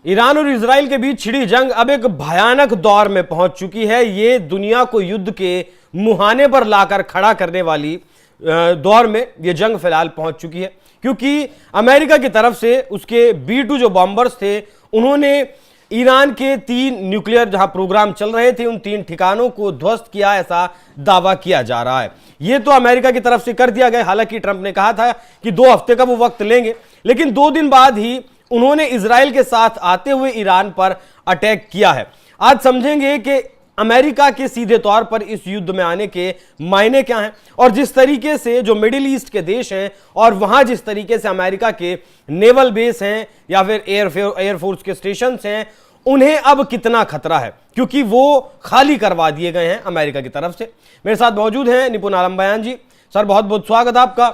Iran और Israel के बीच छिड़ी जंग अब एक भयानक दौर में पहुंच चुकी है। ये दुनिया को युद्ध के मुहाने पर लाकर खड़ा करने वाली दौर में ये जंग फिलहाल पहुंच चुकी है, क्योंकि अमेरिका की तरफ से उसके B-2 जो बॉम्बर्स थे, उन्होंने ईरान के 3 न्यूक्लियर जहां प्रोग्राम चल रहे थे, उन 3 ठिकानों को ध्वस्त किया, ऐसा दावा किया जा रहा है। यह तो अमेरिका की तरफ से कर दिया गया। हालांकि ट्रंप ने कहा था कि 2 हफ्ते का वो वक्त लेंगे, लेकिन 2 दिन बाद ही उन्होंने इजराइल के साथ आते हुए ईरान पर अटैक किया है। आज समझेंगे कि अमेरिका के सीधे तौर पर इस युद्ध में आने के मायने क्या हैं, और जिस तरीके से जो मिडिल ईस्ट के देश हैं और वहां जिस तरीके से अमेरिका के नेवल बेस हैं या फिर एयरफोर्स के स्टेशन हैं, उन्हें अब कितना खतरा है, क्योंकि वो खाली करवा दिए गए हैं अमेरिका की तरफ से। मेरे साथ मौजूद हैं निपुण आलम बयान जी। सर, बहुत बहुत स्वागत आपका।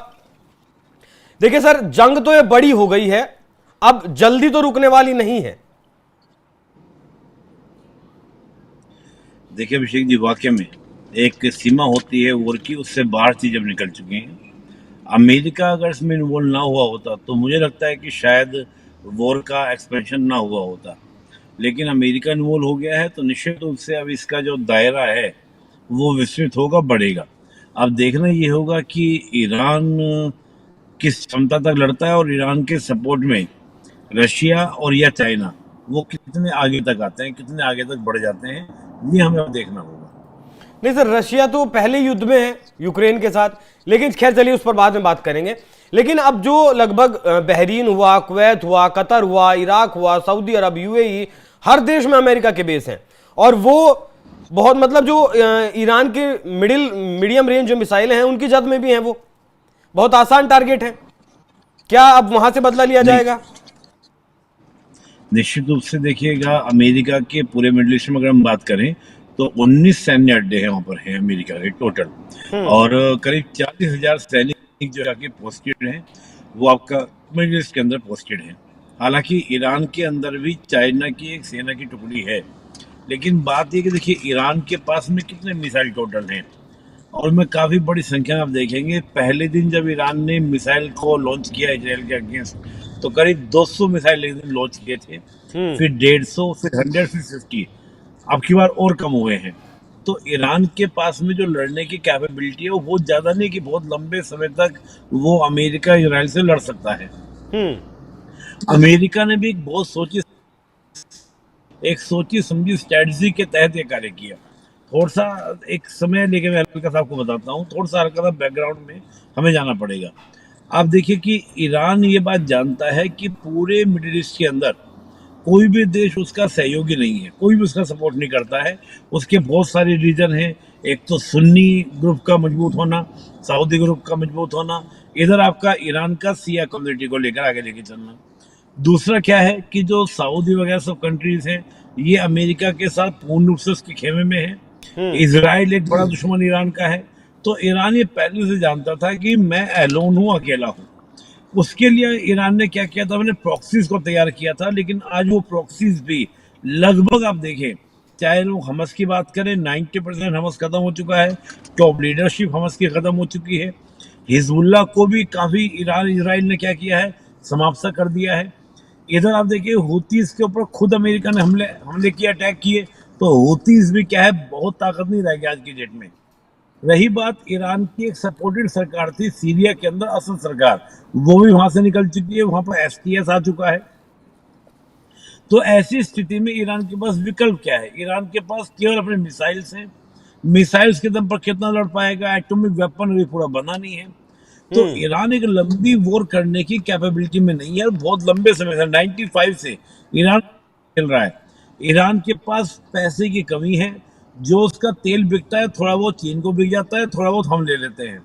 देखिए सर, जंग तो ये बड़ी हो गई है, अब जल्दी तो रुकने वाली नहीं है। देखिए अभिषेक जी, वाकई में एक सीमा होती है वॉर की, उससे बाहर चीज अब निकल चुकी हैं। अमेरिका अगर इसमें इन्वॉल्व ना हुआ होता तो मुझे लगता है कि शायद वॉर का एक्सपेंशन ना हुआ होता, लेकिन अमेरिका इन्वॉल्व हो गया है तो निश्चित रूप से अब इसका जो दायरा है वो विस्तृत होगा, बढ़ेगा। अब देखना ये होगा कि ईरान किस क्षमता तक लड़ता है और ईरान के सपोर्ट में रशिया और या चाइना वो कितने आगे तक आते हैं, कितने आगे तक बढ़ जाते हैं, ये हमें अब देखना होगा। नहीं सर, रशिया तो पहले युद्ध में है यूक्रेन के साथ, लेकिन खैर चलिए उस पर बाद में बात करेंगे। लेकिन अब जो लगभग बहरीन हुआ, कुवैत हुआ, कतर हुआ, इराक हुआ, सऊदी अरब, UAE, हर देश में अमेरिका के बेस हैं, और वो बहुत मतलब जो ईरान के मीडियम रेंज जो मिसाइलें हैं उनकी जद में भी हैं, वो बहुत आसान टारगेट है। क्या अब वहां से बदला लिया जाएगा? निश्चित रूप से देखिएगा, अमेरिका के पूरे मिडिल ईस्ट में अगर हम बात करें तो 19 सैन्य अड्डे हैं वहां पर हैं अमेरिका के टोटल, और करीब 40,000 सैनिक जो आके पोस्टेड हैं वो आपका मिडिल ईस्ट के अंदर पोस्टेड हैं। हालांकि ईरान के अंदर भी चाइना की एक सेना की टुकड़ी है, लेकिन बात ये कि देखिए ईरान के पास में कितने मिसाइल टोटल हैं, और में काफी बड़ी संख्या में आप देखेंगे। पहले दिन जब ईरान ने मिसाइल को लॉन्च किया इजराइल के अगेंस्ट, तो करीब 200 मिसाइल एक दिन लॉन्च किए थे, फिर 150, फिर 100, फिर 50, अब की बार और कम हुए हैं। तो ईरान के पास में जो लड़ने की कैपेबिलिटी है वो बहुत ज्यादा नहीं कि बहुत लंबे समय तक वो अमेरिका इजराइल से लड़ सकता है। अमेरिका ने भी एक सोची समझी स्ट्रेटजी के तहत ये कार्य किया। थोड़ा सा एक समय लेके मैं हल्का सा आपको बताता हूँ, थोड़ा सा हल्का सा बैकग्राउंड में हमें जाना पड़ेगा। आप देखिए कि ईरान ये बात जानता है कि पूरे मिडिल ईस्ट के अंदर कोई भी देश उसका सहयोगी नहीं है, कोई भी उसका सपोर्ट नहीं करता है। उसके बहुत सारे रीजन हैं, एक तो सुन्नी ग्रुप का मजबूत होना, सऊदी ग्रुप का मजबूत होना, इधर आपका ईरान का शिया कम्युनिटी को लेकर आगे लेके चलना। दूसरा क्या है कि जो सऊदी वगैरह सब कंट्रीज हैं ये अमेरिका के साथ पूर्ण रूप से उसके खेमे में है। इजराइल एक बड़ा दुश्मन ईरान का है, तो ईरान ये पहले से जानता था कि मैं एलोन हूँ, अकेला हूँ। उसके लिए ईरान ने क्या किया था, मैंने प्रॉक्सीज को तैयार किया था, लेकिन आज वो प्रॉक्सीज भी लगभग आप देखें, चाहे लोग हमस की बात करें, 90% हमस खत्म हो चुका है, टॉप लीडरशिप हमस की खत्म हो चुकी है। हिजबुल्लाह को भी काफी इजराइल ने क्या किया है, समाप्त कर दिया है। इधर आप देखिए हूतीज के ऊपर खुद अमेरिका ने हमले किए, अटैक किए, तो हूतीज भी क्या है, बहुत ताकत नहीं रहेगी आज की डेट में। रही बात ईरान की एक सपोर्टेड सरकार थी सीरिया के अंदर, असद सरकार, वो भी वहां से निकल चुकी है, वहां पर STS आ चुका है। तो ऐसी स्थिति में ईरान के पास विकल्प क्या है? ईरान के पास केवल अपने मिसाइल्स हैं। मिसाइल्स के दम पर कितना लड़ पाएगा? एटॉमिक वेपन अभी पूरा बना नहीं है। तो ईरान एक लंबी वॉर करने की कैपेबिलिटी में नहीं है, बहुत लंबे समय से 95 से ईरान खेल रहा है। ईरान के पास पैसे की कमी है, जो उसका तेल बिकता है थोड़ा बहुत चीन को बिक जाता है, थोड़ा बहुत हम ले लेते हैं,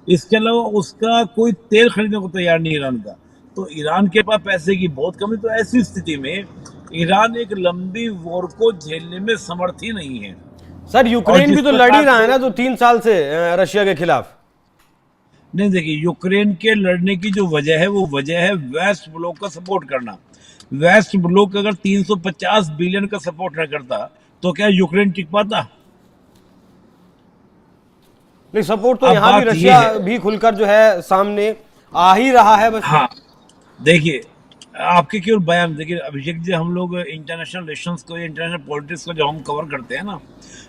इसके अलावा उसका कोई तेल खरीदने को तैयार नहीं ईरान का। तो ईरान के पास पैसे की बहुत कमी, तो ऐसी स्थिति में ईरान एक लंबी वॉर को झेलने में समर्थ ही नहीं है। सर, यूक्रेन भी तो लड़ ही रहा है ना, तो 3 साल से रशिया के खिलाफ। नहीं, देखिए यूक्रेन के लड़ने की जो वजह है वो वजह है वेस्ट ब्लॉक का सपोर्ट करना। वेस्ट ब्लॉक अगर 350 बिलियन का सपोर्ट न करता तो क्या यूक्रेन टिक पाता? नहीं, सपोर्ट तो यहाँ भी रशिया भी खुलकर जो है सामने आ ही रहा है बस। हाँ, देखिए आपके केवल बयान देखिए अभिषेक जी, हम लोग इंटरनेशनल रिलेशंस को, इंटरनेशनल पॉलिटिक्स को जब हम कवर करते हैं ना,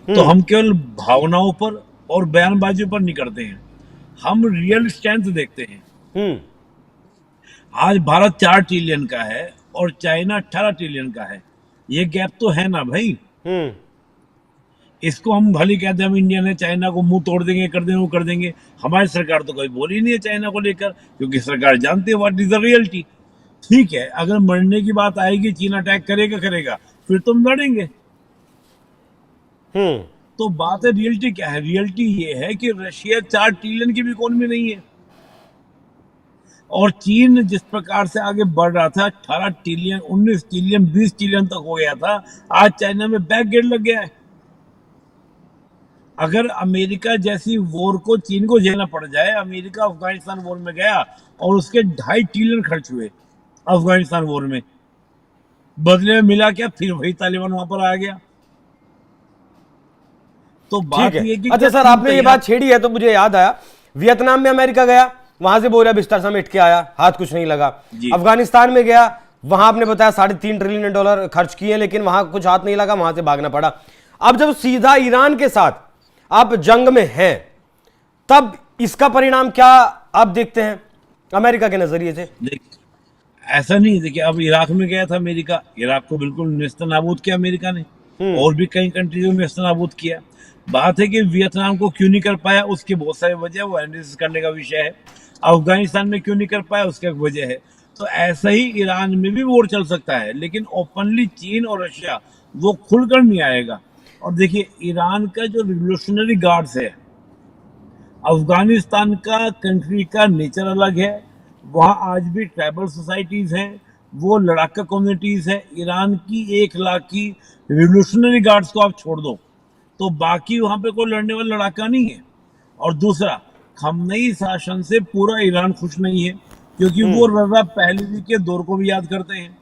तो हम्म। हम केवल भावनाओं पर और बयानबाजी पर नहीं करते हैं, हम रियल स्ट्रेंथ देखते हैं। हम्म। आज भारत 4 ट्रिलियन का है और चाइना 18 ट्रिलियन का है, ये गैप तो है ना भाई। हम्म। इसको हम भले कहते हैं हम इंडियन है, चाइना को मुंह तोड़ देंगे, कर देंगे, वो कर देंगे। हमारी सरकार तो कभी बोली नहीं है चाइना को लेकर, क्योंकि सरकार जानती है व्हाट इज द रियलिटी। ठीक है, अगर मरने की बात आएगी, चीन अटैक करेगा करेगा, फिर तुम लड़ेंगे। हम्म। तो बात है, रियलिटी क्या है? रियलिटी ये है कि रशिया 4 ट्रिलियन की भी इकोनॉमी नहीं है, और चीन जिस प्रकार से आगे बढ़ रहा था, 18 ट्रिलियन, 19 ट्रिलियन, 20 ट्रिलियन तक हो गया था, आज चाइना में बैक गेट लग गया है। अगर अमेरिका जैसी वॉर को चीन को झेलना पड़ जाए, अमेरिका अफगानिस्तान वॉर में गया और उसके 2.5 ट्रिलियन खर्च हुए अफगानिस्तान वॉर में, बदले में मिला क्या? फिर वही तालिबान वहां पर आ गया। तो ठीक बात है। ये कि अच्छा क्या सर, चीन आपने ये तैयार? बात छेड़ी है तो मुझे याद आया, वियतनाम में अमेरिका गया, वहां से बोरिया बिस्तर समेट के आया, हाथ कुछ नहीं लगा। जी अफगानिस्तान में गया, वहां आपने बताया $3.5 ट्रिलियन खर्च किए, लेकिन वहां कुछ हाथ नहीं लगा, वहां से भागना पड़ा। अब जब सीधा ईरान के साथ आप जंग में हैं, तब इसका परिणाम क्या आप देखते हैं अमेरिका के नजरिए से? देख, ऐसा नहीं। देखिए, अब इराक में गया था अमेरिका, इराक को बिल्कुल नेस्तनाबूद किया अमेरिका ने, और भी कई कंट्रीज में नेस्तनाबूद किया। बात है कि वियतनाम को क्यों नहीं कर पाया, उसके बहुत सारी वजह, वो एनालिसिस करने का विषय है। अफगानिस्तान में क्यों नहीं कर पाया, उसका एक वजह है। तो ऐसा ही ईरान में भी वोट चल सकता है, लेकिन ओपनली चीन और रशिया वो खुलकर नहीं आएगा। और देखिए, ईरान का जो रिवोल्यूशनरी गार्ड्स है, अफगानिस्तान का कंट्री का नेचर अलग है, वहाँ आज भी ट्राइबल सोसाइटीज हैं, वो लड़ाका कम्युनिटीज हैं। ईरान की 1 लाख की रिवोल्यूशनरी गार्ड्स को आप छोड़ दो, तो बाकी वहाँ पे कोई लड़ने वाला लड़ाका नहीं है। और दूसरा, खमनई शासन से पूरा ईरान खुश नहीं है, क्योंकि वो रजा पहलवी के दौर को भी याद करते हैं।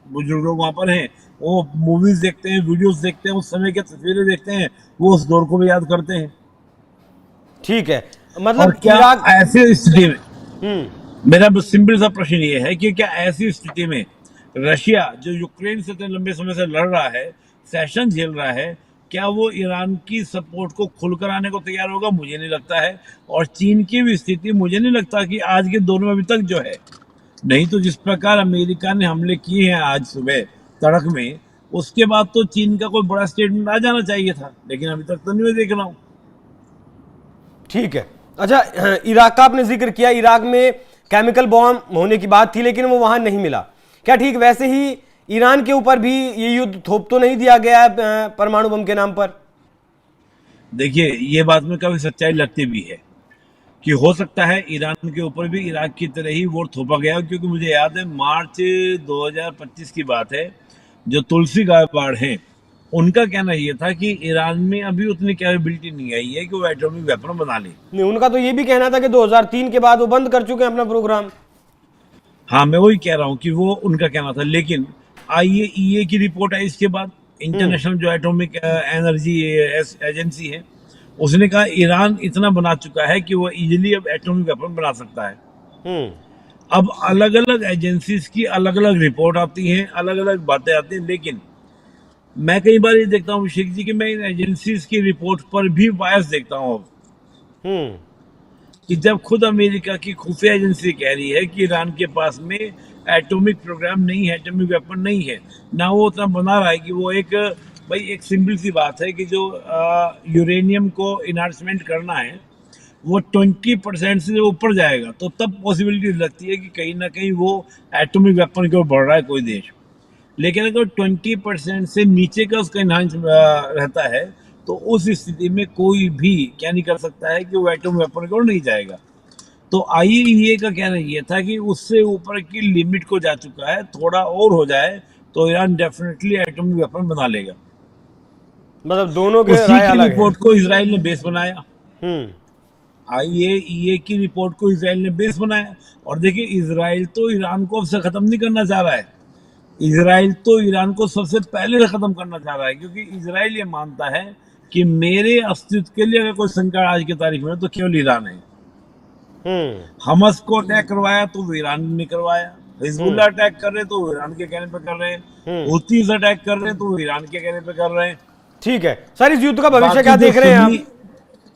बुजुर्ग लोग वहाँ पर हैं, वो मूवीज देखते हैं, वीडियोस देखते हैं, उस समय की तस्वीरें देखते हैं, वो उस दौर को भी याद करते हैं। ठीक है, और मतलब क्या इराक। ऐसे स्थिति में, हम्म। मेरा बस सिंपल सा प्रश्न ये है कि क्या ऐसी स्थिति में रशिया, जो यूक्रेन से इतने लंबे समय से लड़ रहा है, सेशन झेल रहा है, क्या वो ईरान की सपोर्ट को खुलकर आने को तैयार होगा? मुझे नहीं लगता है। और चीन की भी स्थिति मुझे नहीं लगता कि आज के दौर में अभी तक जो है, नहीं तो जिस प्रकार अमेरिका ने हमले किए हैं आज सुबह तड़क में, उसके बाद तो चीन का कोई बड़ा स्टेटमेंट आ जाना चाहिए था, लेकिन अभी तक तो नहीं मैं देख रहा हूँ। ठीक है। अच्छा, इराक का आपने जिक्र किया, इराक में केमिकल बॉम्ब होने की बात थी, लेकिन वो वहां नहीं मिला। क्या ठीक वैसे ही ईरान के ऊपर भी ये युद्ध थोप तो नहीं दिया गया है परमाणु बम के नाम पर? देखिए, ये बात में काफी सच्चाई लगती भी है कि हो सकता है ईरान के ऊपर भी इराक की तरह ही वोट थोपा गया, क्योंकि मुझे याद है मार्च 2025 की बात है, जो तुलसी गायकवाड़ हैं, उनका कहना ये था कि ईरान में अभी उतनी कैपेबिलिटी नहीं आई है कि वो एटॉमिक वेपन बना ले। नहीं, उनका तो ये भी कहना था कि 2003 के बाद वो बंद कर चुके हैं अपना प्रोग्राम। हाँ, मैं वही कह रहा हूँ कि वो उनका कहना था, लेकिन IAEA की रिपोर्ट आई इसके बाद, इंटरनेशनल जो एटॉमिक एनर्जी एजेंसी है, उसने कहा ईरान इतना बना चुका है कि वो इजीली अब एटॉमिक वेपन बना सकता है। हम्म। अब अलग अलग एजेंसीज की अलग अलग रिपोर्ट आती हैं, अलग अलग बातें आती हैं, लेकिन मैं कई बार ये देखता हूँ अभिषेक जी कि मैं इन एजेंसीज की रिपोर्ट पर भी बायस देखता हूँ अब, हम्म। कि जब खुद अमेरिका की खुफिया एजेंसी कह रही है कि ईरान के पास में एटॉमिक प्रोग्राम नहीं है, एटॉमिक वेपन नहीं है, ना वो उतना बना रहा है कि वो एक, भाई एक सिंपल सी बात है कि जो यूरेनियम को इनहार्समेंट करना है, वो 20% से ऊपर जाएगा, तो तब पॉसिबिलिटी लगती है कि कहीं ना कहीं वो एटॉमिक वेपन की ओर बढ़ रहा है कोई देश। लेकिन अगर 20% से नीचे का उसका इन्हांस रहता है, तो उस स्थिति में कोई भी क्या नहीं कर सकता है कि वो एटॉमिक वेपन की ओर नहीं जाएगा। तो IAEA का कहना ये था कि उससे ऊपर की लिमिट को जा चुका है, थोड़ा और हो जाए तो ईरान डेफिनेटली एटॉमिक वेपन बना लेगा। मतलब दोनों के उसी राय की अलग है। रिपोर्ट को इसराइल ने बेस बनाया, हम्म। IAEA की रिपोर्ट को इसराइल ने बेस बनाया। और देखिए, इसराइल तो ईरान को अब से खत्म नहीं करना चाह रहा है, इसराइल तो ईरान को सबसे पहले खत्म करना चाह रहा है, क्योंकि इसराइल ये मानता है कि मेरे अस्तित्व के लिए अगर कोई संकट आज की तारीख में तो केवल ईरान है। हम्म। हमस को अटैक करवाया तो वो ईरान ने करवाया, हिजबुल्लाह अटैक कर रहे हैं तो ईरान के कहने पे कर रहे हैं, हुतीज अटैक कर रहे हैं तो ईरान के कहने पे कर रहे हैं। ठीक है सर, इस युद्ध का भविष्य बाकी क्या जो देख रहे हैं आप?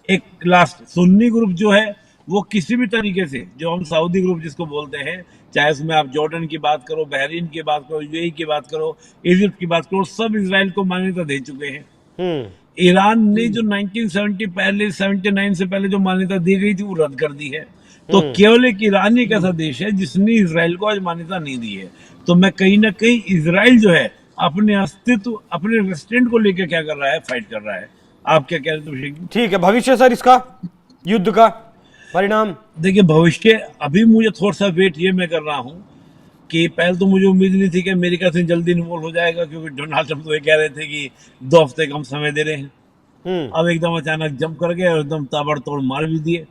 एक लास्ट सुन्नी ग्रुप जो है वो किसी भी तरीके से, जो हम सऊदी ग्रुप जिसको बोलते हैं, चाहे उसमें आप जॉर्डन की बात करो, बहरीन की बात करो, यूएई की बात करो, इजिप्ट की बात करो, सब इजराइल को मान्यता दे चुके हैं। ईरान ने जो 1970 पहले 79 से पहले जो मान्यता दी गई थी वो रद्द कर दी है। तो केवल एक ईरान ही एक ऐसा देश है जिसने इजराइल को आज मान्यता नहीं दी है। तो मैं कहीं ना कहीं इजराइल जो है अपने अस्तित्व, अपने रेस्टेंट को लेकर क्या कर रहा है, फाइट कर रहा है। आप क्या कह रहे थे? ठीक है, भविष्य सर इसका युद्ध का परिणाम? देखिए भविष्य अभी मुझे थोड़ा सा वेट ये मैं कर रहा हूँ कि पहले तो मुझे उम्मीद नहीं थी कि अमेरिका से जल्दी इन्वॉल्व हो जाएगा, क्योंकि डोनाल्ड ट्रम्प तो ये कह रहे थे कि 2 हफ्ते का हम समय दे रहे हैं। अब एकदम अचानक जंप कर गए और एकदम ताबड़तोड़ मार भी दिए,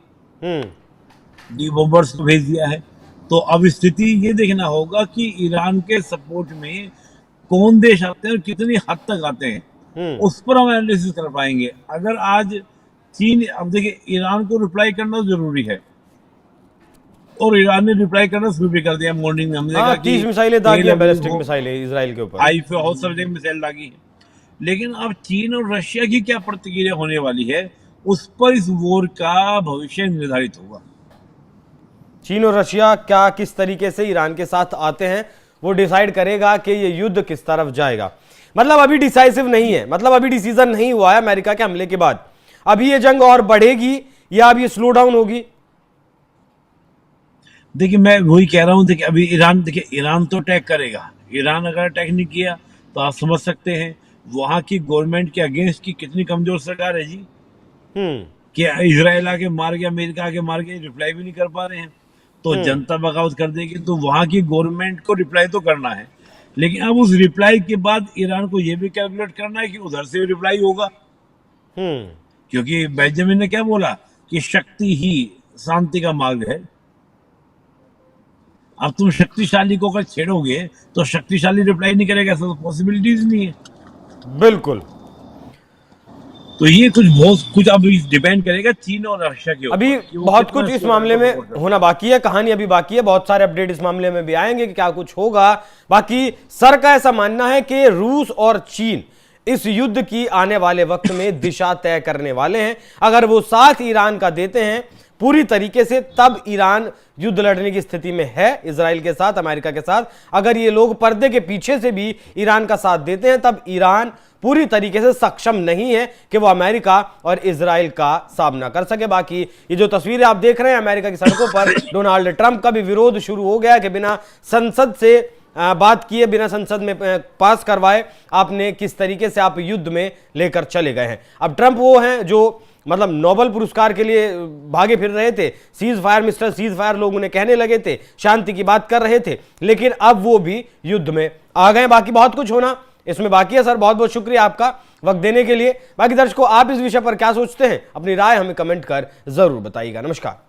डी बॉम्बर्स को भेज दिया है। तो अब स्थिति ये देखना होगा कि ईरान के सपोर्ट में कौन देश आते हैं और कितनी हद तक आते हैं, उस पर हम एनालिसिस कर पाएंगे। अगर आज चीन, अब देखिए ईरान को रिप्लाई करना जरूरी है और ईरान ने रिप्लाई करना शुरू भी कर दिया। मॉर्निंग में हमने देखा कि 30 मिसाइलें दागी हैं, बैलिस्टिक मिसाइलें इजराइल के ऊपर, हाइफा और सब जगह मिसाइल दागी है। लेकिन अब चीन और रशिया की क्या प्रतिक्रिया होने वाली है, उस पर इस वॉर का भविष्य निर्धारित होगा। चीन और रशिया क्या किस तरीके से ईरान के साथ आते हैं वो डिसाइड करेगा कि ये युद्ध किस तरफ जाएगा। मतलब अभी डिसाइसिव नहीं है, मतलब अभी डिसीजन नहीं हुआ है अमेरिका के हमले के बाद। अभी ये जंग और बढ़ेगी या अब ये स्लो डाउन होगी? देखिए मैं वही कह रहा हूं, देखिए अभी ईरान, देखिए ईरान तो अटैक करेगा। ईरान अगर अटैक नहीं किया तो आप समझ सकते हैं वहां की गवर्नमेंट के अगेंस्ट की कितनी कमजोर सरकार है जी। कि इजराइल आके मार गया, अमेरिका आके मार गया, रिप्लाई भी नहीं कर पा रहे हैं। तो जनता बगावत कर देगी, तो वहां की गवर्नमेंट को रिप्लाई तो करना है। लेकिन अब उस रिप्लाई के बाद ईरान को यह भी कैलकुलेट करना है कि उधर से रिप्लाई होगा। क्योंकि बेंजामिन ने क्या बोला कि शक्ति ही शांति का मार्ग है। अब तुम शक्तिशाली को अगर छेड़ोगे तो शक्तिशाली रिप्लाई नहीं करेगा, ऐसा तो पॉसिबिलिटीज नहीं है। बिल्कुल। तो ये बहुत कुछ अब डिपेंड करेगा चीन और रशिया के ऊपर। अभी बहुत कुछ इस मामले में होना बाकी है, कहानी अभी बाकी है, बहुत सारे अपडेट इस मामले में भी आएंगे कि क्या कुछ होगा। बाकी सर का ऐसा मानना है कि रूस और चीन इस युद्ध की आने वाले वक्त में दिशा तय करने वाले हैं। अगर वो साथ ईरान का देते हैं पूरी तरीके से, तब ईरान युद्ध लड़ने की स्थिति में है इजराइल के साथ, अमेरिका के साथ। अगर ये लोग पर्दे के पीछे से भी ईरान का साथ देते हैं, तब ईरान पूरी तरीके से सक्षम नहीं है कि वो अमेरिका और इजराइल का सामना कर सके। बाकी ये जो तस्वीरें आप देख रहे हैं अमेरिका की सड़कों पर, डोनाल्ड ट्रंप का भी विरोध शुरू हो गया कि बिना संसद से बात किए, बिना संसद में पास करवाए आपने किस तरीके से आप युद्ध में लेकर चले गए हैं। अब ट्रंप वो हैं जो मतलब नोबेल पुरस्कार के लिए भागे फिर रहे थे, cease fire mister cease fire लोग उन्हें कहने लगे थे, शांति की बात कर रहे थे, लेकिन अब वो भी युद्ध में आ गए। बाकी बहुत कुछ होना इसमें बाकी है। सर बहुत बहुत शुक्रिया आपका वक्त देने के लिए। बाकी दर्शकों, आप इस विषय पर क्या सोचते हैं, अपनी राय हमें कमेंट कर जरूर बताइएगा। नमस्कार।